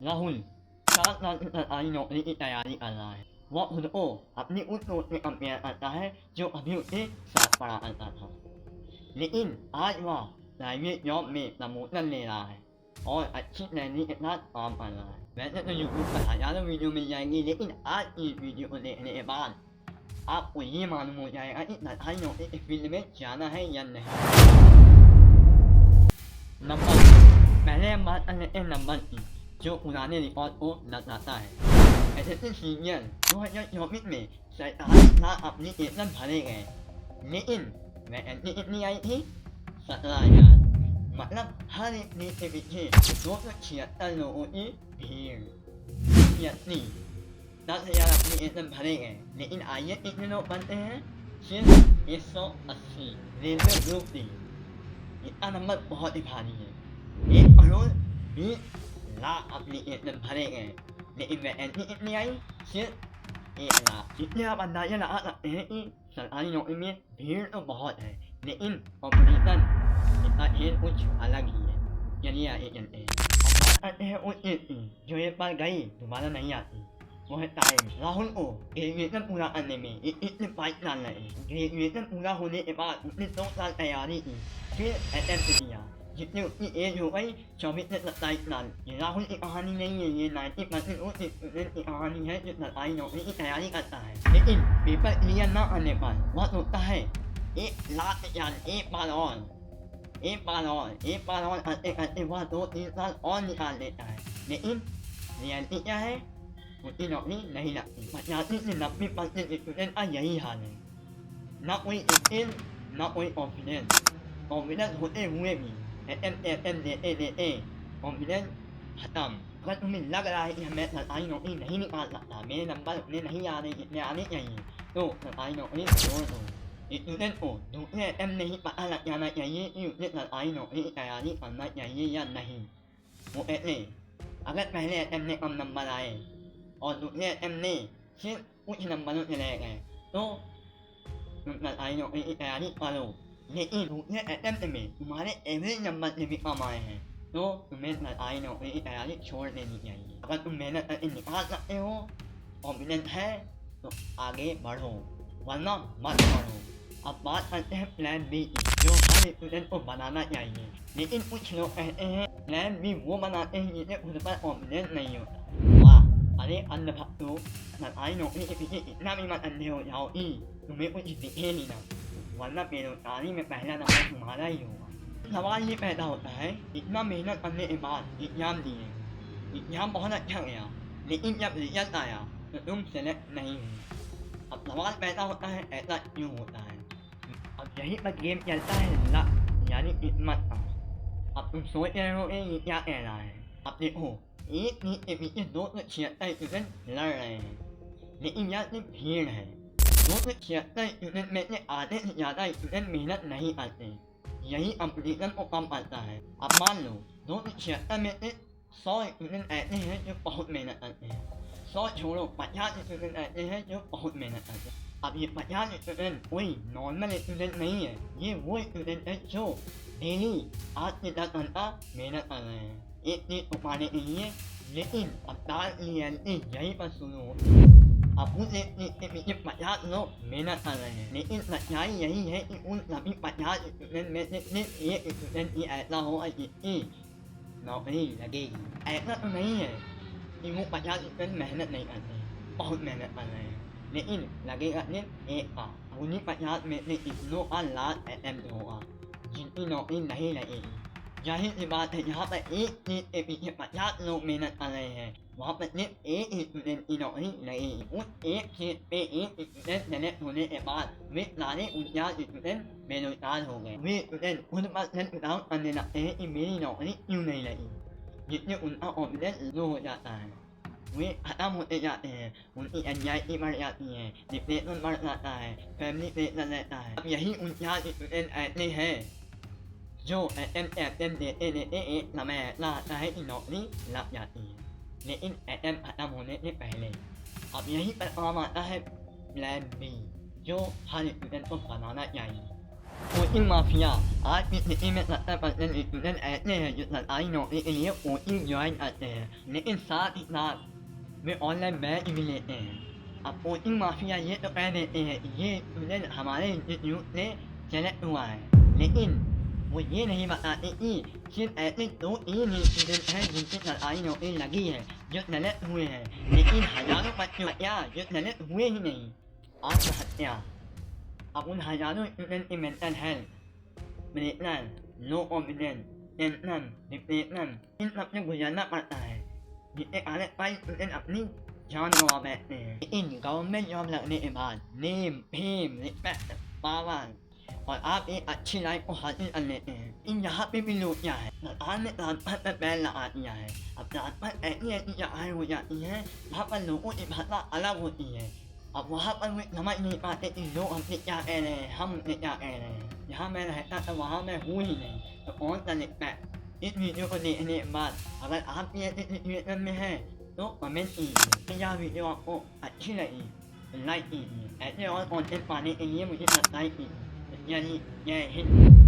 राहुल सात आई नौकरी की तैयारी कर रहा है। वह खुद को अपनी उस दोस्त से कंपेयर करता है जो अभी उसके साथ पढ़ा करता था, लेकिन आज वह प्राइवेट जॉब में प्रमोशन ले रहा है और अच्छी सैलरी के साथ काम कर रहा है। वैसे तो यूट्यूब पर हजारों वीडियो मिल जाएंगी, लेकिन आज की वीडियो को देखने के बाद आपको ये मालूम हो जाएगा कि सरकारी नौकरी इस फील्ड में जाना है या नहीं। नंबर पहले हम बात कर लेते हैं नंबर की, जो पुराने रिकॉर्ड को दर्शाता है। एसएससी सीनियर 2024 में 47,000 एप्लीकेशन भरे गए, लेकिन वैकेंसी कितनी आई थी? 17,000। मतलब हर एक सीट के पीछे 276 लोगों की भीड़। 10,000 एप्लीकेशन भरे गए, लेकिन आइए कितने लोग बनते हैं? सिर्फ 180। रेलवे ग्रुप डी, इसका नंबर बहुत ही भारी है। 1,20,00,000 एप्लीकेशन भरे गए, लेकिन वैकेंसी कितनी आई? सिर्फ 1,00,000। इसलिए आप अंदाजा लगा सकते हैं कि सरकारी नौकरी में भीड़ तो बहुत है, लेकिन कॉम्पिटिशन इसका खेल कुछ अलग ही है। चलिए आगे चलते हैं। अब बात करते हैं उस चीज की जो एक बार गई दोबारा नहीं आती, वो है टाइम। राहुल को ग्रेजुएशन पूरा करने में 21 साल लगे। ग्रेजुएशन पूरा होने के बाद उसने 2 साल तैयारी की, फिर अटेम्प्ट दिया, जितनी उसकी एज हो गई 24 से 27 साल। ये राहुल की कहानी नहीं है, ये 90% उस स्टूडेंट की कहानी है जो सरकारी नौकरी की तैयारी करता है, लेकिन पेपर क्लियर न आने पर वह सोचता है 1,00,000 एक बार और करते करते वह 2-3 साल और निकाल लेता है, लेकिन रियलिटी क्या है? उसकी नौकरी नहीं लगती। 85 से 90% स्टूडेंट का यही हाल है। ना कोई स्किल, ना कोई कॉन्फिडेंस होते हुए भी अटेम्प्ट देते कॉन्फिडेंस खत्म। अगर तुम्हें लग रहा है कि मैं सरकारी नौकरी नहीं निकाल सकता, मेरे नंबर उतने नहीं आ रहे जितने आने चाहिए, तो सरकारी नौकरी छोड़ दो। स्टूडेंट को दूसरे अटेम्प्ट में ही पता लग जाना चाहिए कि उसे सरकारी नौकरी की तैयारी करना चाहिए या नहीं। वो कहते अगर पहले अटेम्प्ट में कम नंबर आए और दूसरे अटेम्प्ट में सिर्फ कुछ नंबरों से रह गए, तो तुम सरकारी नौकरी की तैयारी करो, लेकिन दूसरे अटेम्प्ट में तुम्हारे एवरेज नंबर से भी कम आए हैं, तो तुम्हें सरकारी नौकरी की तैयारी छोड़ देनी चाहिए। अगर तुम मेहनत करके निकाल सकते हो, कॉन्फिडेंस है, तो आगे बढ़ो, वरना मत बढ़ो। अब बात करते हैं प्लान बी की, जो हर स्टूडेंट को बनाना चाहिए, लेकिन कुछ लोग कहते हैं प्लान बी वो बनाते हैं जिसे खुद पर कॉन्फिडेंस नहीं होता। वाह, अरे अंधभक्तों, सरकारी नौकरी के पीछे इतना भी मत अंधे हो जाओ कि तुम्हें कुछ दिखे ही ना, वरना बेरोजगारी में पहला नंबर तुम्हारा ही होगा। सवाल ये पैदा होता है, इतना मेहनत करने के बाद एग्जाम दिए, एग्जाम बहुत अच्छा गया, लेकिन जब रिजल्ट आया तो तुम सेलेक्ट नहीं हुए। अब सवाल पैदा होता है ऐसा क्यों होता है? अब यही पर गेम चलता है लक, यानी किस्मत का। अब तुम सोच रहे हो ये क्या कह रहा है? अब देखो, एक सीट के पीछे 276 स्टूडेंट लड़ रहे हैं, लेकिन यह सिर्फ भीड़ है। 276 स्टूडेंट में से आधे से ज़्यादा स्टूडेंट मेहनत नहीं करते, यही कंपटीशन को कम करता है। अब मान लो 276 में से 100 स्टूडेंट ऐसे हैं जो बहुत मेहनत करते हैं, 100 छोड़ो 50 स्टूडेंट ऐसे हैं जो बहुत मेहनत करते हैं। अब ये 50 स्टूडेंट कोई नॉर्मल स्टूडेंट नहीं है, ये वो स्टूडेंट है जो डेली 8 से 10 घंटा मेहनत कर रहे हैं एक चीज को पाने के लिए। लेकिन अब रियलिटी यहीं पर शुरू होती है। अब उस एक चीज के पीछे 50 लोग मेहनत कर रहे हैं, लेकिन सच्चाई यही है कि उन सभी 50 स्टूडेंट में से सिर्फ एक स्टूडेंट ही ऐसा होगा जिसकी नौकरी लगेगी। ऐसा तो नहीं है कि वो 50 स्टूडेंट मेहनत नहीं करते हैं, बहुत मेहनत कर रहे हैं, लेकिन लगेगा सिर्फ एक का। उन्हीं 50 में से कितनों का लास्ट अटेम्प्ट होगा जिनकी नौकरी नहीं लगेगी। जाहिर सी बात है, जहाँ पर एक चीज के पीछे 50 लोग मेहनत कर रहे हैं, वहाँ पर सिर्फ एक स्टूडेंट की नौकरी लगेगी। उस एक चीज पे एक स्टूडेंट सेलेक्ट होने के बाद वे सारे 49 स्टूडेंट बेरोजगार हो गए। वे स्टूडेंट खुद पर सेल्फ डाउट करने लगते हैं कि मेरी नौकरी क्यों नहीं लगी, जिससे उनका कॉन्फिडेंस लो हो जाता है, वे खत्म होते जाते हैं, उनकी एंजाइटी बढ़ जाती है, डिप्रेशन बढ़ जाता है, फैमिली प्रेशर रहता है। अब यही 49 स्टूडेंट ऐसे हैं जो अटेम्प्ट देते देते एक समय ऐसा आता है कि नौकरी लग जाती है, लेकिन अटेम्प्ट खत्म होने से पहले। अब यही पर काम आता है प्लान बी, जो हर स्टूडेंट को बनाना चाहिए। Ủa in mafia, ai biết nè in mẹ ta bắt nên nên nè giật là ai nó in in ủa in join nè in sát ít nát với online mẹ in nè अब इन mafia ये तो कह देते हैं ये हमारे youth ने select हुआ है लेकिन वो ये नहीं बताते कि सिर्फ ऐसे 2-3 इंसिडेंट हैं जिनसे लड़ाई नौकरी लगी है जो सेलेक्ट हुए हैं लेकिन हजारों बच्चे हत्या जो सेलेक्ट हुए ही नहीं आत्महत्या अब उन हजारों स्टूडेंट की mental health breakdown low confidence tension depression in सब से गुजरना पड़ता है जिसके कारण कई स्टूडेंट अपनी जान गंवा बैठते हैं इन गवर्नमेंट जॉब लगने के बाद नेम फेम रिस्पेक्ट पावर और आप एक अच्छी लाइफ को हासिल कर लेते हैं इन यहाँ पे भी लोग क्या है सरकार ने ट्रांसफर पर बैन लगा दिया है अब ट्रांसफर ऐसी ऐसी जगहें हो जाती हैं वहाँ पर लोगों की भाषा अलग होती है अब वहाँ पर वे समझ नहीं पाते कि लोग हमसे क्या कह रहे हैं हम उनसे क्या कह रहे हैं जहाँ मैं रहता था वहाँ मैं हूँ ही नहीं तो कौन सा रिस्पेक्ट इस वीडियो को देखने के बाद अगर आप भी ऐसे सिचुएशन में हैं तो कमेंट कीजिए यह वीडियो आपको अच्छी लगी तो लाइक कीजिए ऐसे और कंटेंट पाने के लिए मुझे सब्सक्राइब कीजिए जय हिंद।